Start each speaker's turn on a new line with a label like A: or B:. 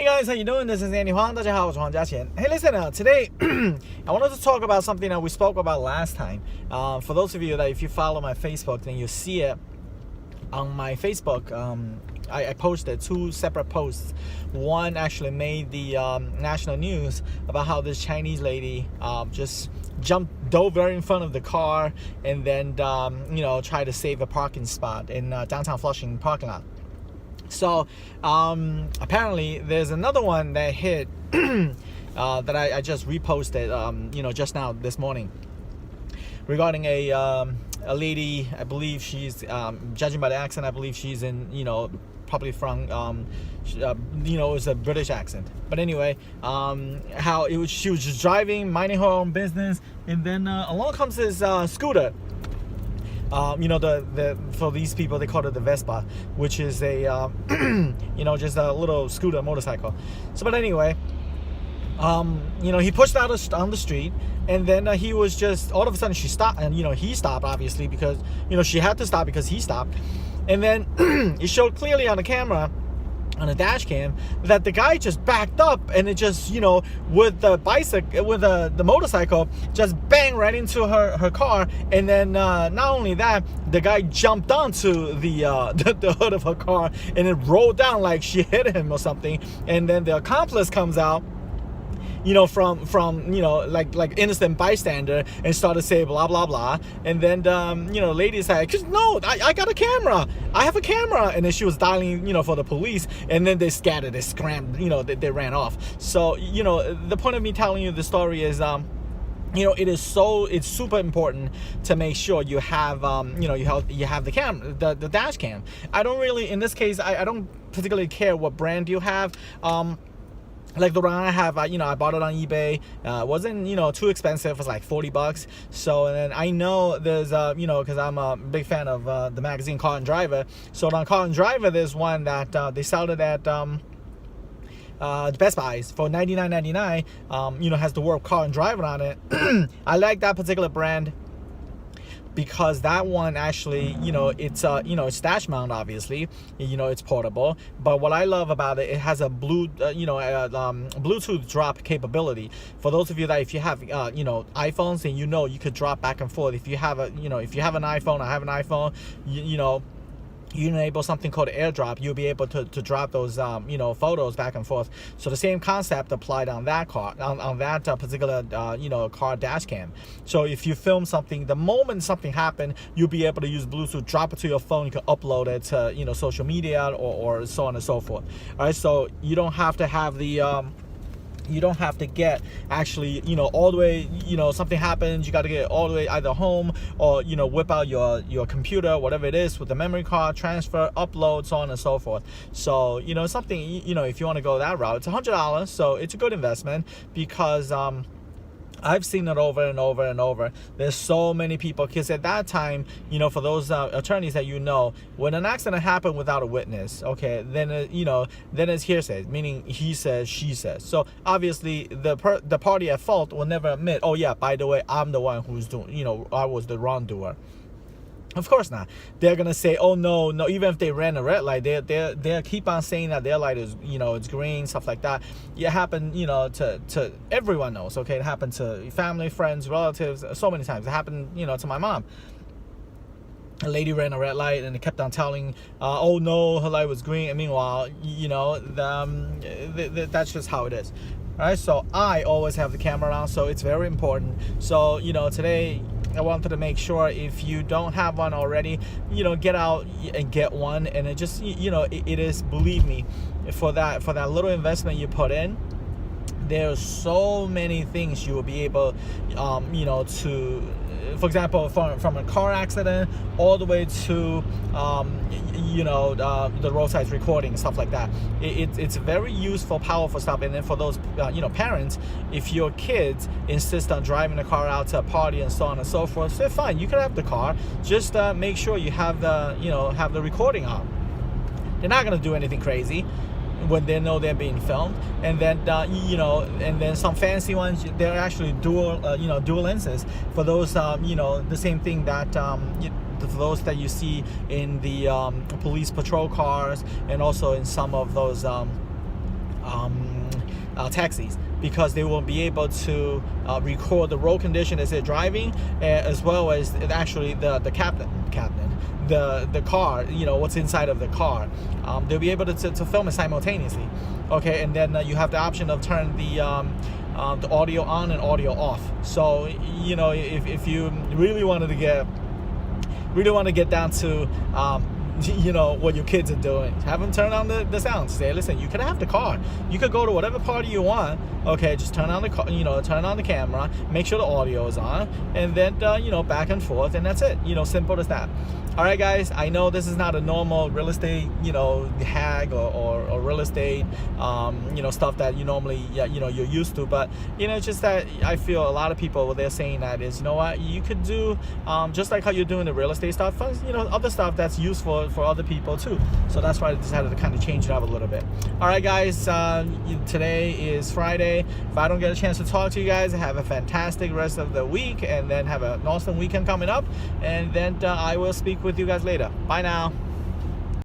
A: Hey guys, how you doing? This is Andy Huang. 大家好，我是黄家贤. Hey, listen, today I wanted to talk about something that we spoke about last time. For those of you that if you follow my Facebook, then you see it on my Facebook. I posted two separate posts. One actually made the national news about how this Chinese lady just dove right in front of the car and then tried to save a parking spot in downtown Flushing parking lot. So apparently there's another one that hit that I just reposted just now this morning regarding a lady. I believe she's judging by the accent, I believe she's in probably from it's a British accent, but anyway, she was just driving, minding her own business, and then along comes this scooter. For these people they call it the Vespa, which is a just a little scooter motorcycle. So but anyway, he pushed out on the street, and then he was just all of a sudden she stopped, and he stopped obviously because she had to stop because he stopped, and then it showed clearly on the camera, on a dash cam, that the guy just backed up, and it just with the bicycle, with the motorcycle, just bang right into her car, and then not only that, the guy jumped onto the hood of her car, and it rolled down like she hit him or something, and then the accomplice comes out from like innocent bystander and started saying blah blah blah, and then lady said, no, I got a camera, I have a camera, and then she was dialing for the police, and then they scattered, they scrambled, they ran off. So the point of me telling you the story is it's super important to make sure you have you have the camera, the dash cam. I don't really, in this case, I don't particularly care what brand you have. Like the one I have, I bought it on eBay. It wasn't too expensive. It was like $40. So, and then I know there's because I'm a big fan of the magazine Car and Driver. So on Car and Driver, there's one that they sold it at Best Buys for $99.99. Has the word Car and Driver on it. I like that particular brand because that one actually, it's dash mount, obviously, it's portable. But what I love about it, it has a Bluetooth drop capability. For those of you that if you have iPhones, and you could drop back and forth. If you have an iPhone, I have an iPhone, you enable something called AirDrop, you'll be able to drop those photos back and forth. So the same concept applied on that car, on that particular car dash cam. So if you film something, the moment something happened, you'll be able to use Bluetooth, drop it to your phone, you can upload it to social media or so on and so forth. All right, so you don't have to have the you don't have to get actually all the way, something happens, you got to get all the way either home or whip out your computer, whatever it is, with the memory card, transfer, upload, so on and so forth. So something, if you want to go that route, it's $100, so it's a good investment because I've seen it over and over and over. There's so many people, because at that time, for those attorneys that when an accident happened without a witness, okay, then then it's hearsay, meaning he says, she says. So obviously the party at fault will never admit, oh yeah, by the way, I'm the one who's doing, I was the wrongdoer. Of course not. They're gonna say, oh no, even if they ran a red light, they keep on saying that their light is it's green, stuff like that. It happened to everyone knows, okay? It happened to family, friends, relatives, so many times. It happened to my mom. A lady ran a red light and they kept on telling, oh no, her light was green, and meanwhile that's just how it is. All right, so I always have the camera on, so it's very important. So today I wanted to make sure, if you don't have one already, get out and get one. And it just it is, believe me, for that little investment you put in, there's so many things you will be able to, for example, from a car accident all the way to the roadside recording, stuff like that. It's very useful, powerful stuff. And then for those parents, if your kids insist on driving the car out to a party and so on and so forth, so fine, you can have the car, just make sure you have the recording on. They're not going to do anything crazy when they know they're being filmed. And then and then some fancy ones, they're actually dual lenses for those the same thing that for those that you see in the police patrol cars, and also in some of those taxis, because they will be able to record the road condition as they're driving, as well as actually the captain, the car, what's inside of the car. They'll be able to film it simultaneously. Okay, and then you have the option of turn the audio on and audio off. So if you really want to get down to what your kids are doing, have them turn on the sound. Say, listen, you could have the car, you could go to whatever party you want, okay, just turn on the car, turn on the camera, make sure the audio is on, and then back and forth, and that's it. Simple as that. All right, guys, I know this is not a normal real estate hack or real estate stuff that you normally you're used to, but it's just that I feel a lot of people, what they're saying that is, what you could do, just like how you're doing the real estate stuff, other stuff that's useful for other people too. So that's why I decided to kind of change it up a little bit. All right, guys, today is Friday. If I don't get a chance to talk to you guys, have a fantastic rest of the week, and then have an awesome weekend coming up, and then I will speak with you guys later. Bye now.